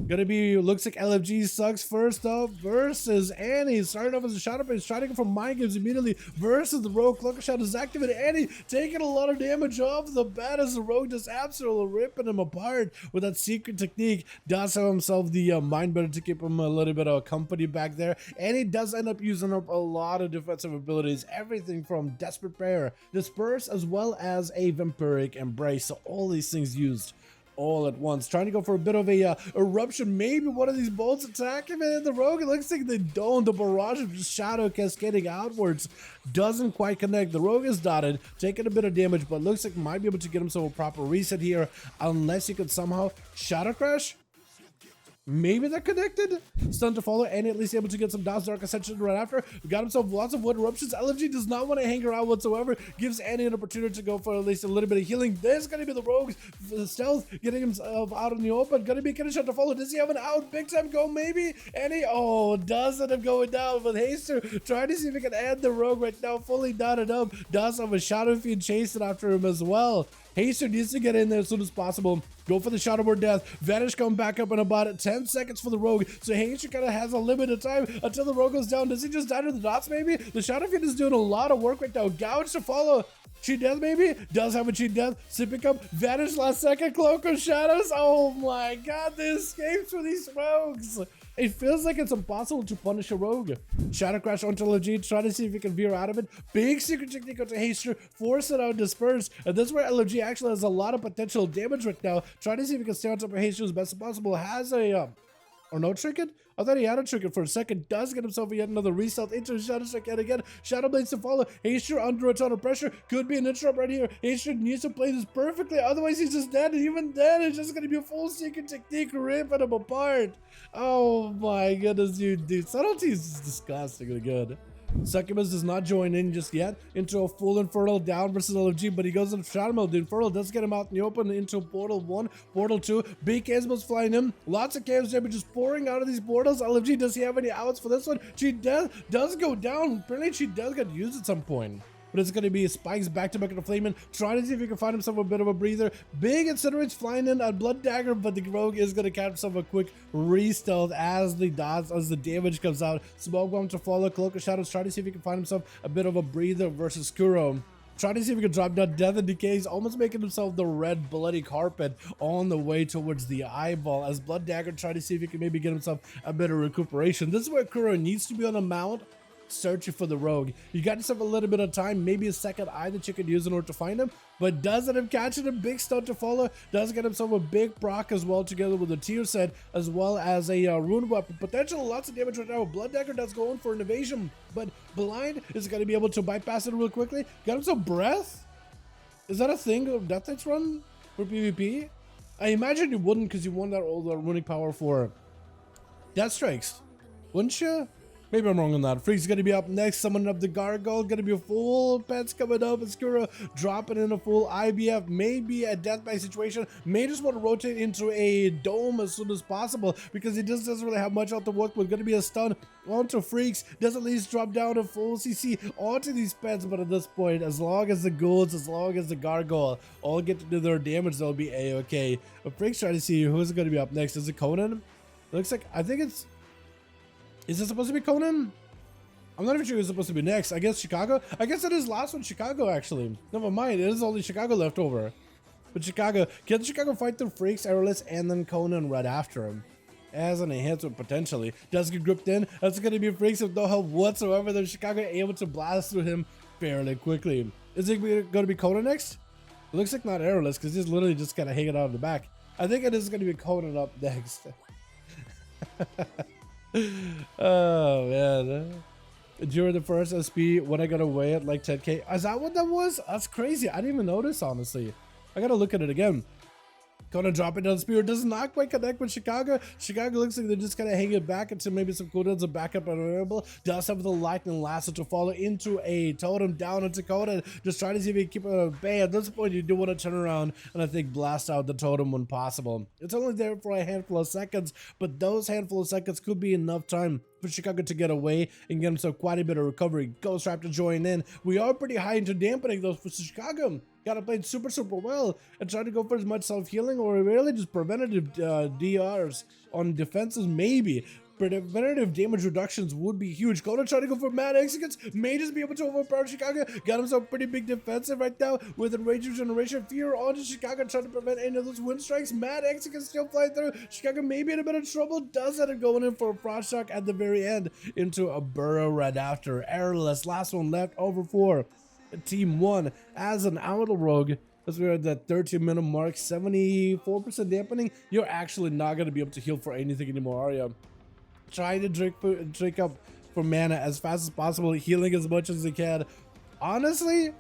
Gonna be, looks like LFG sucks first up versus Annie. Starting off as a shadow base, trying to go for mind games immediately versus the rogue. Cloak Shadow is activated. Annie taking a lot of damage off the bat as the rogue just absolutely ripping him apart with that secret technique. Does have himself the mind better to keep him a little bit of company back there. And he does end up using up a lot of defensive abilities. Everything from Desperate Prayer, Disperse, as well as a Vampiric Embrace. So all these things used all at once, trying to go for a bit of a eruption. Maybe one of these bolts attack him, and the rogue, it looks like they don't. The barrage of shadow cascading outwards doesn't quite connect. The rogue is dotted, taking a bit of damage, but looks like might be able to get himself a proper reset here, unless he could somehow shadow crash. Maybe they're connected. Stun to follow, and at least able to get some Dawn's Dark Ascension right after. Got himself lots of wood eruptions. LFG does not want to hang around whatsoever. Gives Annie an opportunity to go for at least a little bit of healing. This is going to be the rogue's stealth, getting himself out in the open. Going to be getting shot to follow. Does he have an out? Big time go, maybe? Annie, oh, does end up going down. But Haster trying to see if he can end the rogue right now. Fully dotted up. Does have a Shadow Fiend chasing after him as well. Haster needs to get in there as soon as possible. Go for the Shadow Word Death. Vanish coming back up in about 10 seconds for the rogue. So Haster kind of has a limited time until the rogue goes down. Does he just die to the dots maybe? The Shadow Fiend is doing a lot of work right now. Gouge to follow. Cheat Death maybe? Does have a Cheat Death. Sipping Cup. Vanish last second. Cloak of Shadows. Oh my god, the escapes for these rogues. It feels like it's impossible to punish a rogue. Shadow Crash onto LFG, try to see if he can veer out of it. Big secret technique onto Haster, force it out, disperse. And this is where LFG actually has a lot of potential damage right now. Try to see if he can stay on top of Haster as best as possible. Has a or no trinket? I thought he had a trinket for a second. Does get himself yet another reset into Shadow Strike yet again. Shadow Blades to follow. Haster under a ton of pressure. Could be an interrupt right here. Haster needs to play this perfectly. Otherwise, he's just dead. And even then, it's just going to be a full secret technique ripping him apart. Oh my goodness, dude. Subtlety is disgustingly good. Succubus does not join in just yet into a full Infernal down versus LFG, but he goes into Shadow Mode. The Infernal does get him out in the open into Portal 1, Portal 2. Big Chaos flying in. Lots of Chaos damage just pouring out of these portals. LFG, does he have any outs for this one? Cheat Death does go down. Apparently, Cheat Death got used at some point. But it's going to be Spikes back to back into Flamin', trying to see if he can find himself a bit of a breather. Big Incinerates flying in at Blood Dagger, but the rogue is going to catch himself a quick re-stealth as the dots, as the damage comes out. Smoke Bomb to follow, Cloak of Shadows, trying to see if he can find himself a bit of a breather versus Kuro. Trying to see if he can drop down Death and Decay. He's almost making himself the red bloody carpet on the way towards the eyeball as Blood Dagger trying to see if he can maybe get himself a bit of recuperation. This is where Kuro needs to be on a mount, searching for the rogue. You got yourself a little bit of time, maybe a second eye that you could use in order to find him, but does end up catching a big stun to follow. Does get himself a big proc as well, together with a tier set as well as a rune weapon. Potential lots of damage right now. Blood Dagger does go in for an evasion, but Blind is going to be able to bypass it real quickly. Got himself Breath. Is that a thing of Death Knights run for PvP? I imagine you wouldn't, because you won that all the runic power for Death Strikes, wouldn't you? Maybe I'm wrong on that. Freak's gonna be up next, summoning up the Gargoyle, gonna be a full pets coming up, and Skura dropping in a full IBF, maybe a deathmatch situation, may just want to rotate into a dome as soon as possible, because he just doesn't really have much out to work with. Gonna be a stun onto Freaks, does at least drop down a full CC onto these pets, but at this point, as long as the ghouls, as long as the Gargoyle all get to do their damage, they'll be a-okay. But Freak's trying to see who's gonna be up next. Is it Conan? Looks like, I think it's, is it supposed to be Conan? I'm not even sure who's supposed to be next. I guess Chicago? I guess it is last one, Chicago, actually. Never mind, it is only Chicago left over. But Chicago, can Chicago fight the Freaks, Aeroless, and then Conan right after him? As an enhancement, potentially. Does get gripped in. That's going to be Freaks with no help whatsoever. Then Chicago able to blast through him fairly quickly. Is it going to be Conan next? It looks like not Aeroless, because he's literally just kind of hanging out in the back. I think it is going to be Conan up next. Oh man, during the first SP when I got away at like 10k. Is that what that was? That's crazy. I didn't even notice, honestly. I gotta look at it again. Gonna drop it down the spear. Does not quite connect with Chicago. Chicago looks like they're just gonna hang it back until maybe some cooldowns are back up and available. Does have the lightning lasso to follow into a totem down into Conan. Just trying to see if he can keep it at bay. At this point, you do want to turn around and I think blast out the totem when possible. It's only there for a handful of seconds, but those handful of seconds could be enough time for Chicago to get away and get himself quite a bit of recovery. Ghost Raptor join in. We are pretty high into dampening though for Chicago. Gotta play it super well and try to go for as much self-healing or really just preventative DRs on defenses maybe. Preventative damage reductions would be huge. Kona trying to go for mad executes. May just be able to overpower Chicago. Got himself pretty big defensive right now with Enrage Regeneration. Fear onto Chicago trying to prevent any of those wind strikes. Mad executes still flying through. Chicago may be in a bit of trouble. Does end up going in for a Frost Shock at the very end into a Burrow right after. Airless. Last one left over for Team 1 as an Outlaw Rogue. As we're at that 13-minute mark, 74% dampening. You're actually not going to be able to heal for anything anymore, are you? Try to drink up for mana as fast as possible, healing as much as you can. Honestly,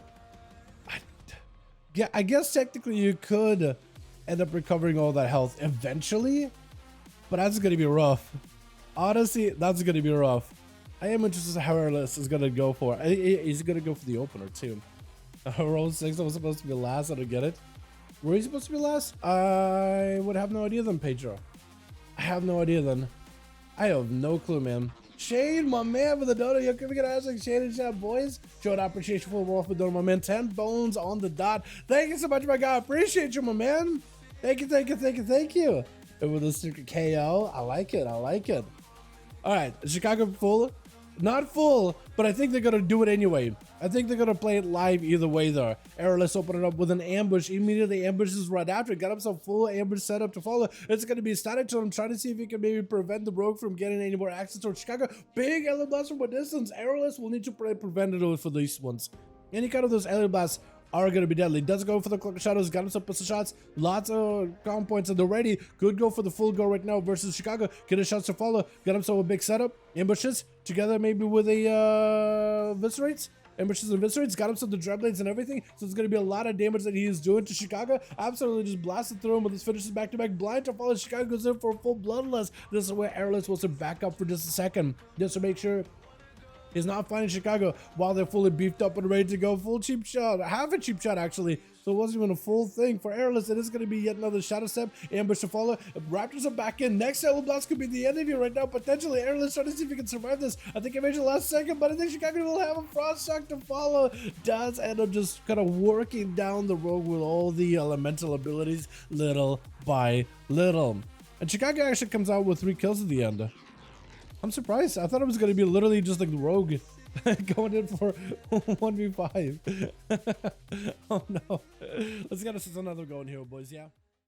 I guess technically you could end up recovering all that health eventually, but that's going to be rough. Honestly, that's going to be rough. I am interested in how Airless is going to go for. He's going to go for the opener too. Roll 6, I was supposed to be last. I don't get it. Were you supposed to be last? I would have no idea then, Pedro. I have no idea then. I have no clue, man. Shane, my man, with the donut. Yo, can we get a hashtag Shane in chat, boys? Showed appreciation for Wolf with donut, my man. 10 bones on the dot. Thank you so much, my guy. Appreciate you, my man. Thank you. And with the sticker KO, I like it. All right, Chicago full. Not full, but I think they're going to do it anyway. I think they're going to play it live either way there. Airless open it up with an ambush. Immediately ambushes right after. Got himself full ambush setup to follow. It's going to be static to him. Trying to see if he can maybe prevent the rogue from getting any more access towards Chicago. Big alien blast from a distance. Airless will need to prevent it for these ones. Any kind of those alien blasts are going to be deadly. Does go for the Cloak of Shadows, got himself pistol shots, lots of calm points, and they're ready. Could go for the full go right now versus Chicago. Get his shots to follow. Got himself a big setup. Ambushes together maybe with a Viscerates. Ambushes and Viscerates. Got himself the Dreadblades and everything. So it's going to be a lot of damage that he is doing to Chicago. Absolutely just blasted through him with his finishes back-to-back. Blind to follow. Chicago goes in for a full Bloodlust. This is where Airless wants to back up for just a second. Just to make sure he's not finding Chicago while they're fully beefed up and ready to go. Full cheap shot. Half a cheap shot, actually. So it wasn't even a full thing. For Airless, it is going to be yet another Shadow Step. Ambush to follow. Raptors are back in. Next Yellow Blast could be the end of you right now. Potentially, Airless trying to see if he can survive this. I think I made it last second, but I think Chicago will have a Frost Shock to follow. Does end up just kind of working down the road with all the elemental abilities little by little. And Chicago actually comes out with 3 kills at the end. I'm surprised. I thought it was going to be literally just like the rogue going in for 1v5. Oh no. Let's get us another going here, boys, yeah?